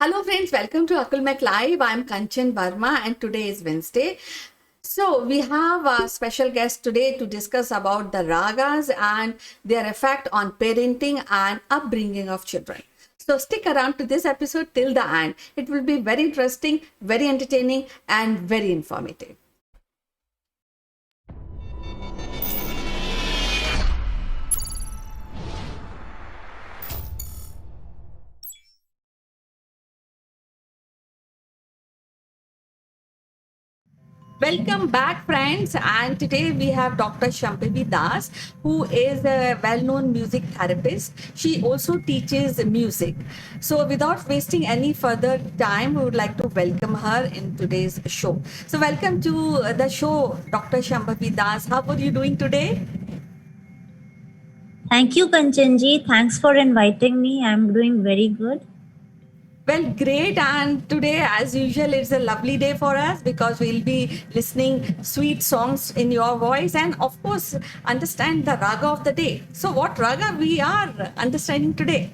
Hello friends, welcome to Akulmek Live. I'm Kanchan Verma and today is Wednesday. So we have a special guest today to discuss about the ragas and their effect on parenting and upbringing of children. So stick around to this episode till the end. It will be very interesting, very entertaining and very informative. Welcome back, friends. And today we have Dr. Shambhavi Das, who is a well known music therapist. She also teaches music. So, without wasting any further time, we would like to welcome her in today's show. So, welcome to the show, Dr. Shambhavi Das. How are you doing today? Thank you, Kanchanji. Thanks for inviting me. I'm doing very good. Well, great. And today, as usual, it's a lovely day for us because we'll be listening sweet songs in your voice and, of course, understand the raga of the day. So, what raga we are understanding today?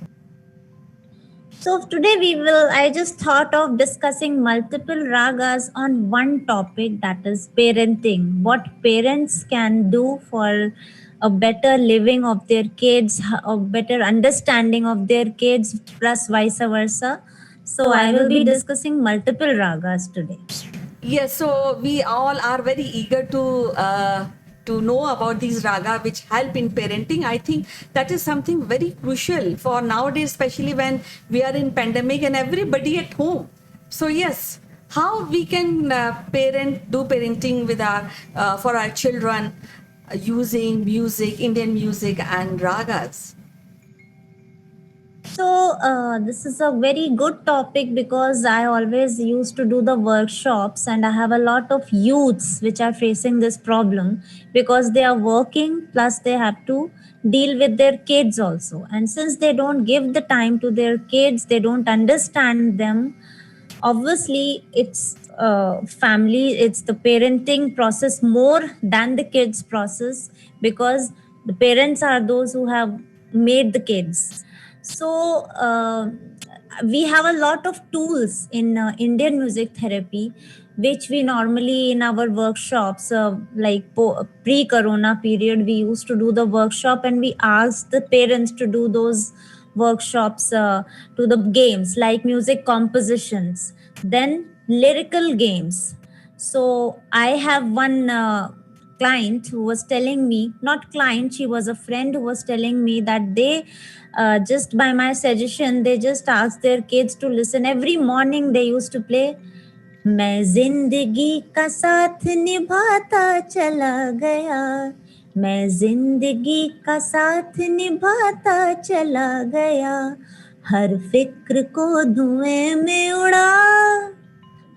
So today I just thought of discussing multiple ragas on one topic, that is parenting. What parents can do for a better living of their kids, a better understanding of their kids, plus vice versa. So I will be discussing multiple ragas today. Yes, so we all are very eager to know about these raga which help in parenting. I think that is something very crucial for nowadays, especially when we are in pandemic and everybody at home. So yes, how we can do parenting with our for our children using music, Indian music and ragas. So, this is a very good topic because I always used to do the workshops, and I have a lot of youths which are facing this problem because they are working, plus they have to deal with their kids also. And since they don't give the time to their kids, they don't understand them. Obviously, it's family, it's the parenting process more than the kids process, because the parents are those who have made the kids. So we have a lot of tools in Indian music therapy which we normally in our workshops, pre-corona period, we used to do the workshop and we asked the parents to do those workshops, to the games like music compositions, then lyrical games. So I have one client who was telling me, not client, she was a friend who was telling me that they just by my suggestion, they just asked their kids to listen. Every morning they used to play मैं जिंदगी का साथ निभाता चला गया, मैं जिंदगी का साथ निभाता चला गया, हर फिक्र को धुएं में उड़ा,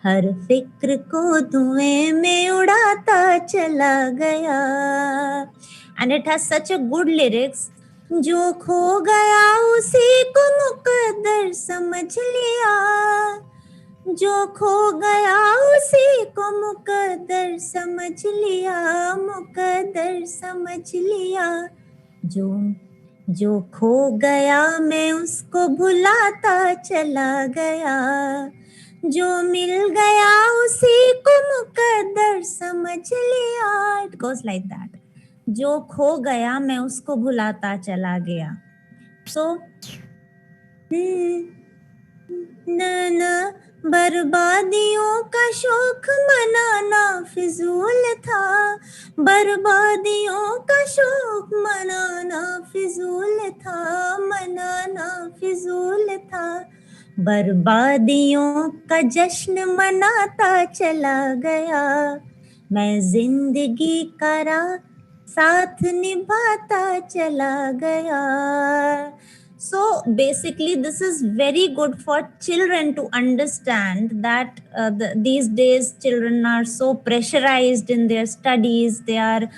हर फिक्र को धुएं में उड़ाता चला गया. And it has such a good lyrics. जो खो गया उसी को मुकद्दर समझ लिया, जो खो गया उसी को मुकद्दर समझ लिया, मुकद्दर समझ लिया. जो खो गया मैं उसको भुलाता चला गया, जो मिल गया उसी को मुकद्दर समझ लिया. It goes like that. जो खो गया मैं उसको भुलाता चला गया. So ना बर्बादियों का शौक मनाना फिजूल था, बर्बादियों का शौक मनाना फिजूल था, मनाना फिजूल था. बर्बादियों का जश्न मनाता चला गया, मैं जिंदगी का साथ निभाता चला गया. So basically, this is very good for children to understand that these days children are so pressurized in their studies. They are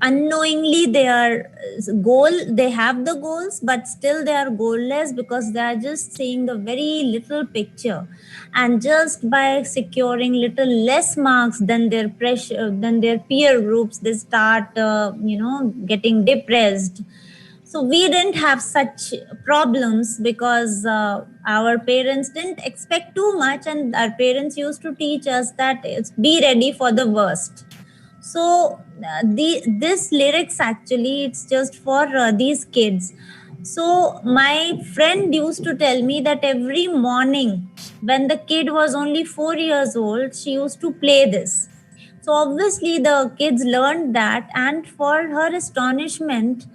unknowingly they have the goals, but still they are goalless because they are just seeing the very little picture, and just by securing little less marks than their peer groups, they start getting depressed. So we didn't have such problems because our parents didn't expect too much, and our parents used to teach us that it's be ready for the worst. So the this lyrics actually it's just for these kids. So my friend used to tell me that every morning when the kid was only 4 years old, she used to play this. So obviously the kids learned that, and for her astonishment,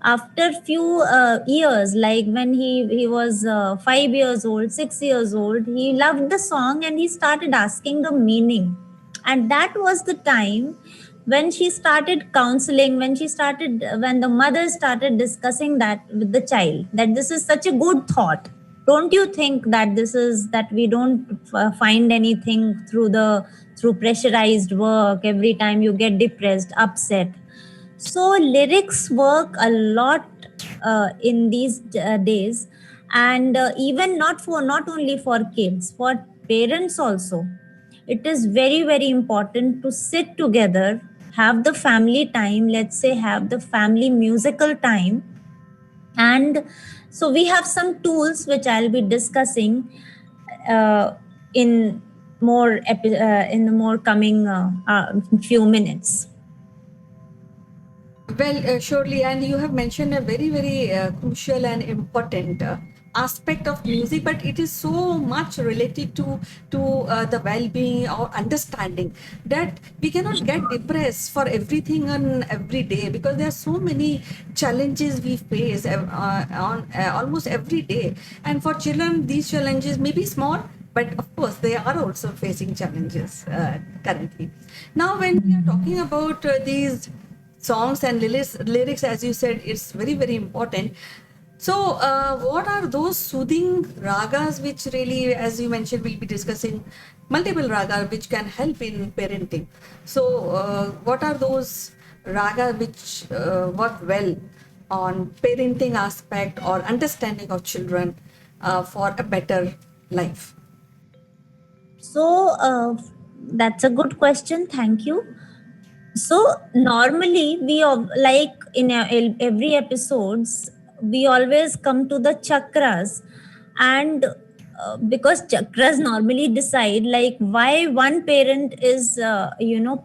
after few years, like when he was 5 years old, 6 years old, he loved the song and he started asking the meaning. And that was the time when she started counseling, when the mother started discussing that with the child, that this is such a good thought. Don't you think that this is that we don't find anything through pressurized work, every time you get depressed, upset? So lyrics work a lot in these days, and even not only for kids, for parents also. It is very very important to sit together, have the family time, let's say have the family musical time. And so we have some tools which I'll be discussing uh, in in the more coming few minutes. Well, surely, and you have mentioned a very, very crucial and important aspect of music, but it is so much related to the well-being or understanding that we cannot get depressed for everything on every day, because there are so many challenges we face on almost every day. And for children, these challenges may be small, but of course they are also facing challenges currently. Now, when we are talking about these songs and lyrics, as you said, it's very, very important. So, what are those soothing ragas which really, as you mentioned, we'll be discussing multiple raga which can help in parenting. So, what are those raga which work well on parenting aspect or understanding of children for a better life? So that's a good question. Thank you. So normally like in every episodes we always come to the chakras, and because chakras normally decide like why one parent is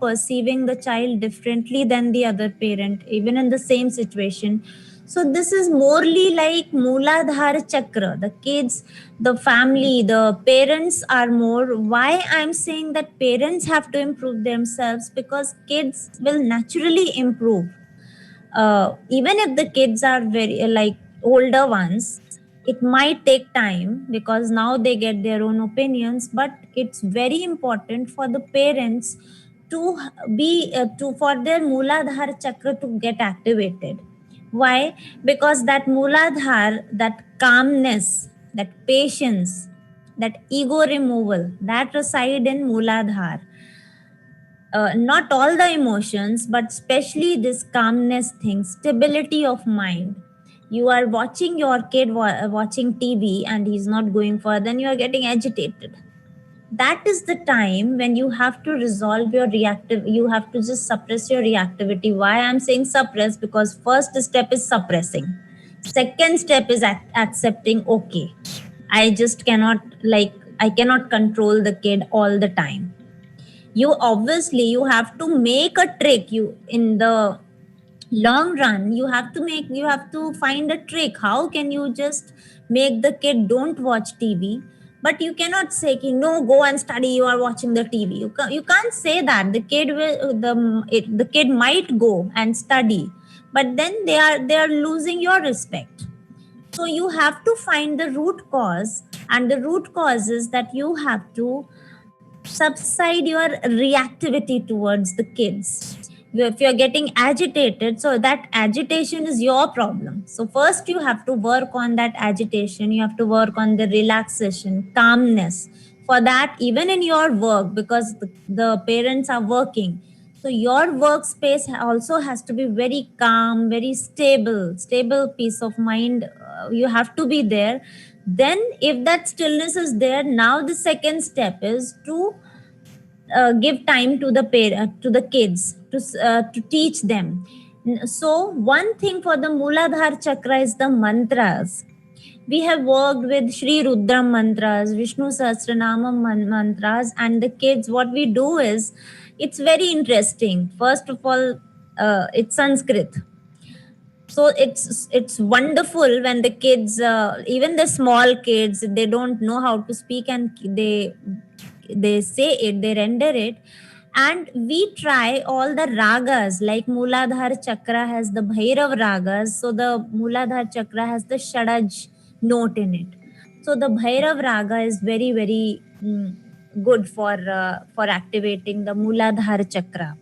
perceiving the child differently than the other parent even in the same situation. So this is morely like Mooladhara Chakra. The kids, the family, the parents are more. Why I'm saying that parents have to improve themselves, because kids will naturally improve. Even if the kids are very like older ones, it might take time because now they get their own opinions. But it's very important for the parents to to for their Mooladhara Chakra to get activated. Why? Because that Mooladhar, that calmness, that patience, that ego removal, that reside in Mooladhar. Not all the emotions, but especially this calmness thing, stability of mind. You are watching your kid watching TV and he's not going further, then you are getting agitated. That is the time when you have to resolve your reactive, you have to just suppress your reactivity. Why I'm saying suppress? Because first step is suppressing, second step is accepting, okay, I just cannot, like, I cannot control the kid all the time. You obviously you have to make a trick. You in the long run you have to find a trick. How can you just make the kid don't watch TV? But you cannot say no, go and study, you are watching the TV. You can't say that. The kid will the kid might go and study, but then they are losing your respect. So you have to find the root cause, and the root cause is that you have to subside your reactivity towards the kids. If you're getting agitated, so that agitation is your problem. So first you have to work on that agitation, you have to work on the relaxation, calmness. For that, even in your work, because the parents are working, so your workspace also has to be very calm, very stable peace of mind. You have to be there. Then if that stillness is there, now the second step is to give time to the kids, to teach them. So one thing for the Mooladhara chakra is the mantras. We have worked with Sri Rudram mantras, Vishnu Sahasranamam mantras, and the kids. What we do is, it's very interesting. First of all, it's Sanskrit, so it's wonderful when the kids, even the small kids, they don't know how to speak, and they say it, they render it. And we try all the ragas, like Mooladhara chakra has the Bhairav ragas, so the Mooladhara chakra has the Shadaj note in it. So the Bhairav raga is very very good for activating the Mooladhara chakra.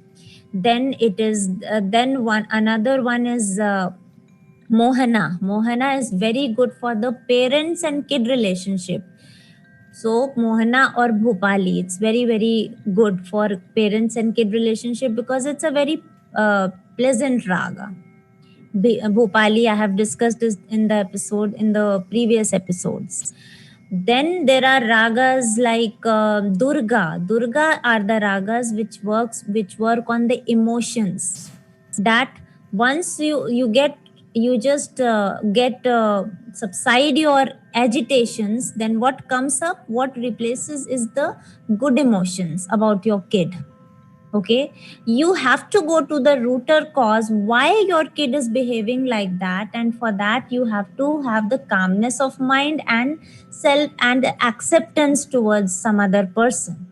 Then it is then one another one is Mohana is very good for the parents and kid relationship. So Mohana or Bhopali, it's very very good for parents and kid relationship because it's a very pleasant raga. Bhopali, I have discussed this in the previous episodes. Then there are ragas like Durga. Durga are the ragas which work on the emotions. That once you just get subside your agitations, then what comes up, what replaces is the good emotions about your kid. Okay, you have to go to the rooter cause why your kid is behaving like that, and for that you have to have the calmness of mind and self and acceptance towards some other person.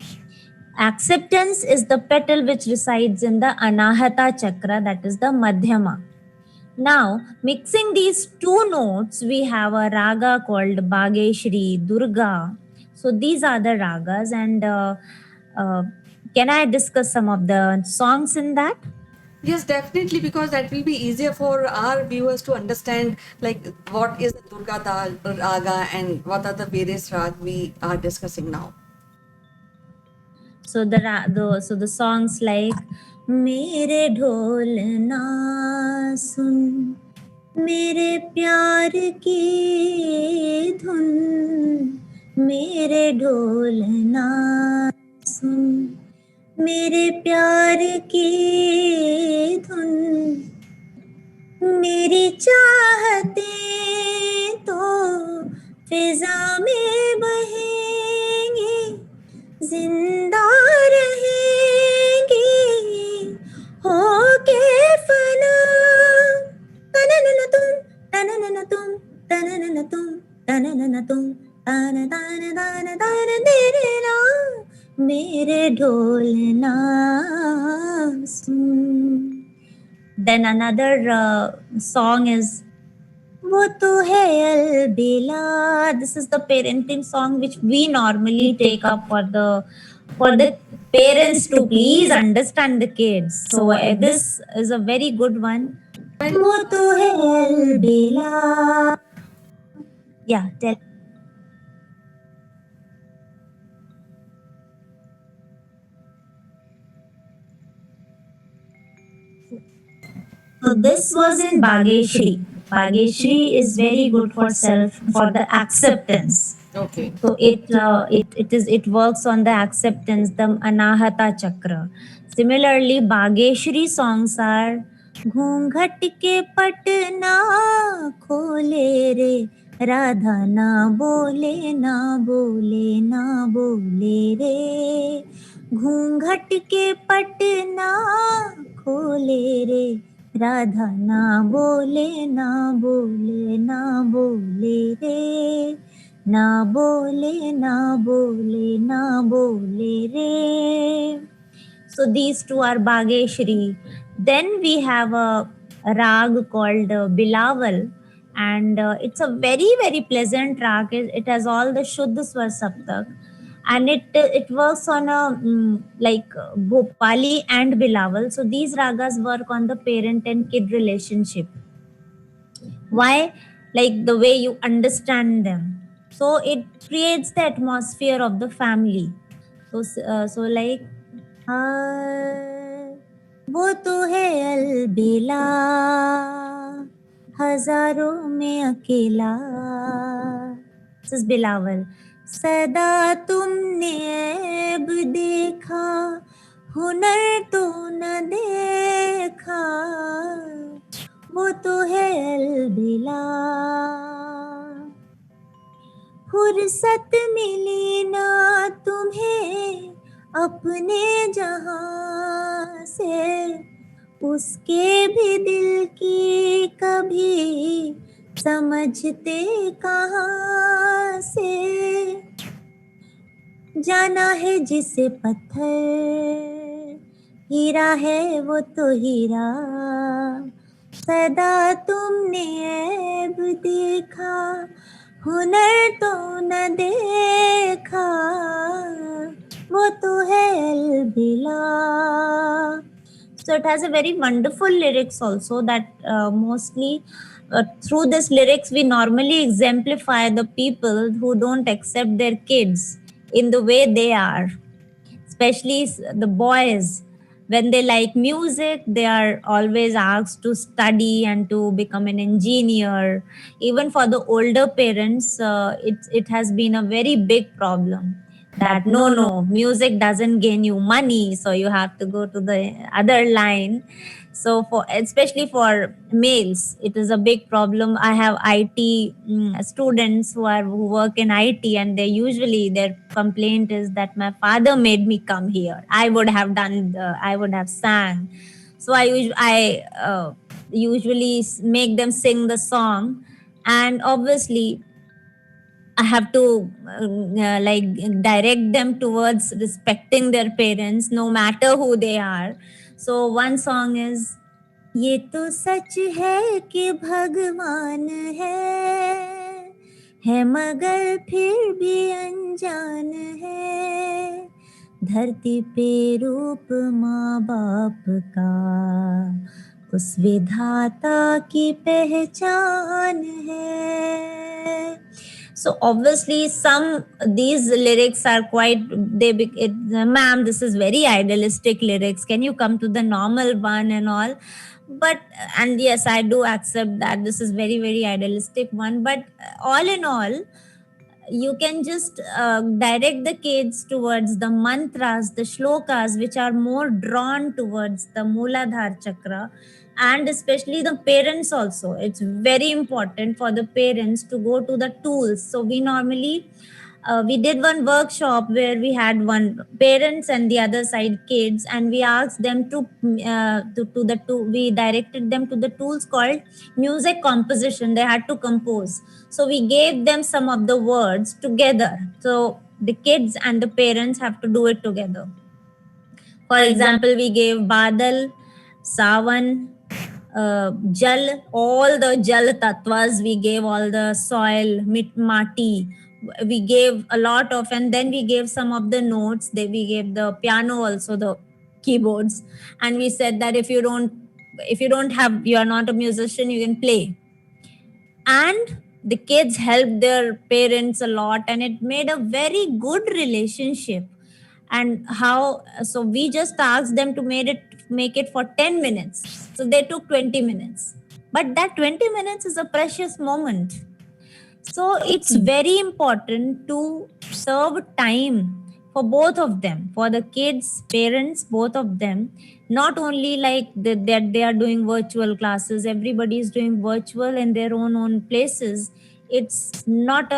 Acceptance is the petal which resides in the Anahata chakra, that is the Madhyama. Now, mixing these two notes, we have a raga called Bageshri, Durga. So these are the ragas, and uh, can I discuss some of the songs in that? Yes, definitely, because that will be easier for our viewers to understand, like what is the Durga Raga and what are the various rag we are discussing now. So the songs like मेरे ढोल ना सुन, मेरे प्यार की धुन, मेरे ढोल ना सुन, मेरे प्यार की धुन, मेरी चाहते तो फिजा में बहेंगे, जिंदा रहेंगे होके फना, तननन तुम, तननन तुम, तननन तुम, तननन तुम, तान तान तान तान तेरे ना, मेरे ढोल ना सुन. Then another song is वो तो है अलबेला. This is the parenting song which we normally take up for the parents to please understand the kids. So this is a very good one. वो तो है अलबेला. Yeah, tell. So this was in Bageshri. Bageshri is very good for the acceptance. Okay. So it works on the acceptance, the Anahata chakra. Similarly, Bageshri songs are घूंघट के पटना खोले रे, राधा ना बोले ना बोले ना बोले रे, घूंघट के पटना खोले रे, राधा ना बोले ना बोले ना बोले रे, ना बोले ना बोले ना बोले रे. So these two are Bageshri. Then we have a rag called Bilawal, and it's a very very pleasant rag. It has all the Shuddha Swar Saptak, and it works on a like Bhopali and Bilawal. So these ragas work on the parent and kid relationship. Why? Like the way you understand them. So it creates the atmosphere of the family. So like वो तो है अलबेला, हजारों में अकेला. This is Bilawal. सदा तुमने ऐब देखा, हुनर तो न देखा, वो तो है अलबिला, फुर्सत मिली ना तुम्हें अपने जहां से, उसके भी दिल की कभी समझते कहाँ से, जाना है जिसे पत्थर हीरा है वो तो हीरा, सदा तुमने ऐब देखा हुनर तो न देखा, वो तो है अलबिला. So it has a very wonderful lyrics also that mostly through this lyrics we normally exemplify the people who don't accept their kids in the way they are, especially the boys. When they like music, they are always asked to study and to become an engineer. Even for the older parents, it has been a very big problem that no, music doesn't gain you money, so you have to go to the other line. So for especially for males, it is a big problem. I have IT students who work in IT, and they usually their complaint is that my father made me come here. I would have I would have sang. So I usually make them sing the song, and obviously I have to like direct them towards respecting their parents, no matter who they are. So one song is ये तो सच है कि भगवान है मगर फिर भी अनजान है, धरती पे रूप माँ बाप का उस विधाता की पहचान है. So obviously these lyrics are quite ma'am, this is very idealistic lyrics, can you come to the normal one and all. But and yes, I do accept that this is very very idealistic one, but all in all, you can just direct the kids towards the mantras, the shlokas, which are more drawn towards the Mooladhara chakra. And especially the parents also. It's very important for the parents to go to the tools. So we normally we did one workshop where we had one parents and the other side kids, and we asked them we directed them to the tools called music composition. They had to compose, so we gave them some of the words together, so the kids and the parents have to do it together. For example, we gave badal, sawan, jal, all the jal tattvas. We gave all the soil, mati. We gave a lot of, and then we gave some of the notes. We gave the piano also, the keyboards, and we said that if you don't have, you are not a musician, you can play. And the kids helped their parents a lot, and it made a very good relationship. And so we just asked them to make it for 10 minutes, so they took 20 minutes, but that 20 minutes is a precious moment. So it's very important to serve time for both of them, for the kids, parents, both of them. Not only like that they are doing virtual classes, everybody is doing virtual in their own places. It's not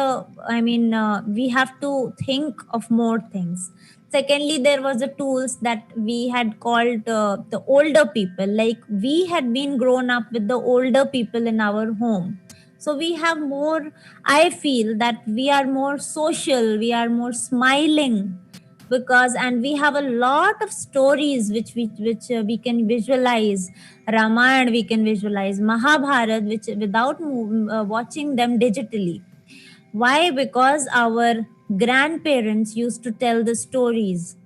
we have to think of more things. Secondly, there was the tools that we had called the older people. Like we had been grown up with the older people in our home, so we have more, I feel that we are more social, we are more smiling, because and we have a lot of stories which we can visualize. Ramayana we can visualize, Mahabharat, which without watching them digitally. Why? Because our grandparents used to tell the stories.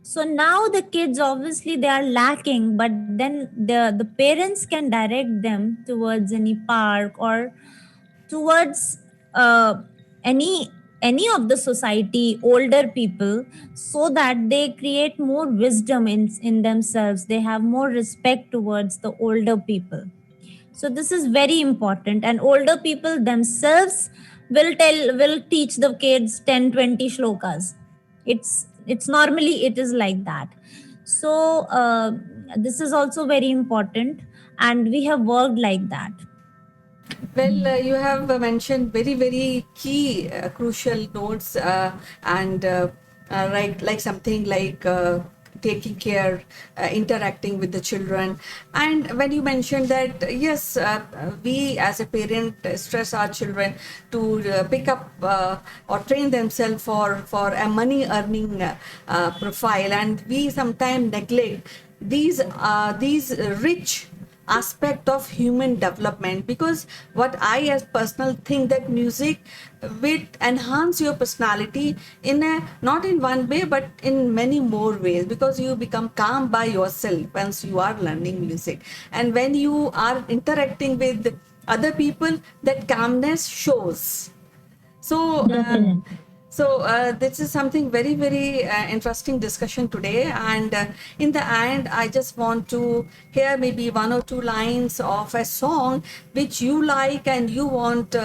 So now the kids, obviously they are lacking, but then the parents can direct them towards any park or towards any of the society, older people, so that they create more wisdom in themselves. They have more respect towards the older people. So this is very important, and older people themselves will teach the kids 10-20 shlokas. It's normally it is like that. So this is also very important. and we have worked like that. Well, you have mentioned very, very key, crucial notes, and like something like taking care, interacting with the children. And when you mentioned that, yes, we as a parent stress our children to pick up or train themselves for a money earning profile, and we sometimes neglect these rich aspect of human development, because what I as personal think that music will enhance your personality in a not in one way but in many more ways, because you become calm by yourself once you are learning music, and when you are interacting with other people, that calmness shows. So, Definitely. this is something very, very interesting discussion today. And in the end, I just want to hear maybe one or two lines of a song which you like and you want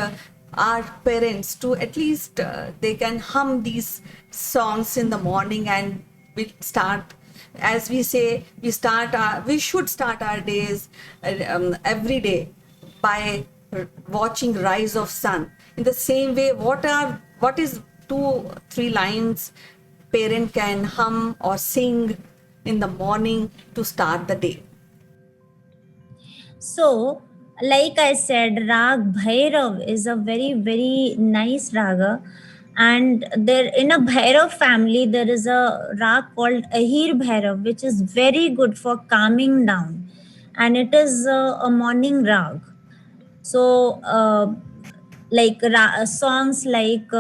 our parents to at least they can hum these songs in the morning, and we start, as we say, we should start our days every day by watching rise of sun. In the same way, what is 2 3 lines parent can hum or sing in the morning to start the day? So, like I said, Rag Bhairav is a very, very nice raga. And there in a Bhairav family, there is a rag called Ahir Bhairav, which is very good for calming down. And it is a morning rag. So, songs like,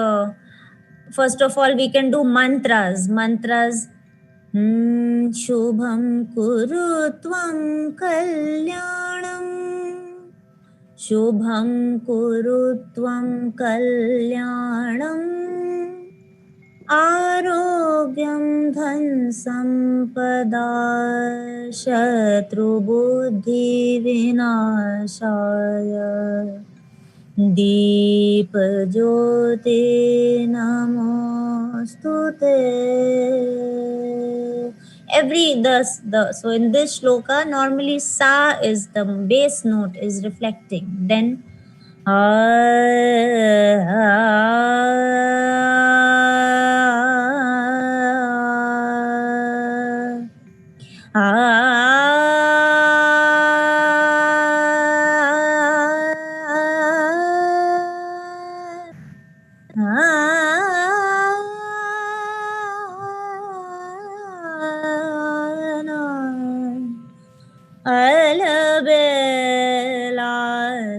first of all, we can do mantras. Mantras. शुभं कुरु त्वं कल्याणम् शुभं कुरु त्वं कल्याणम् आरोग्यं धन सम्पदा शत्रुबुद्धिविनाशाय दीपज्योते नमोस्तुते. So in this shloka, normally sa is the bass note is reflecting. Then अलबेला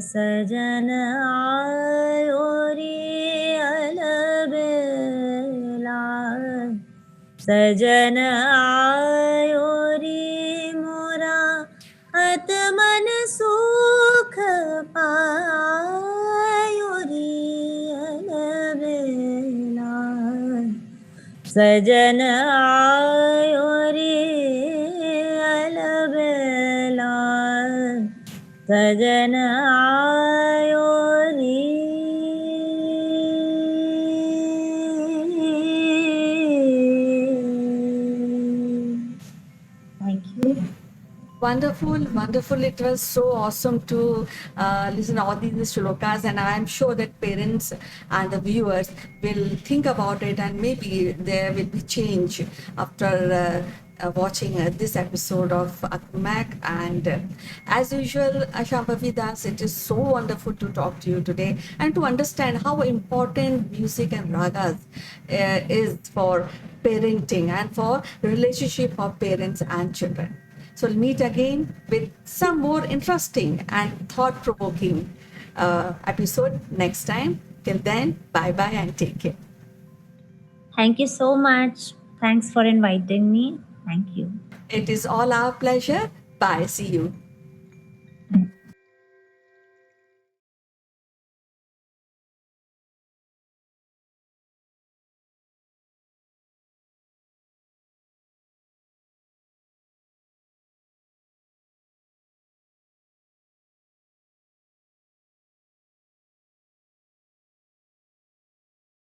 सजन आयो रे अलबेला सजन आयो रे मोरा आत्मन सुख पायो रे अलबेला सजन आयो रे अलबेला सजन आयो रे. Thank you. Wonderful, wonderful. It was so awesome to listen all these shlokas, and I am sure that parents and the viewers will think about it, and maybe there will be change after watching this episode of Akmak. And as usual, Shambhavi Das, it is so wonderful to talk to you today and to understand how important music and ragas is for parenting and for relationship of parents and children. So we'll meet again with some more interesting and thought-provoking episode next time. Till then, bye-bye and take care. Thank you so much. Thanks for inviting me. Thank you. It is all our pleasure. Bye. See you.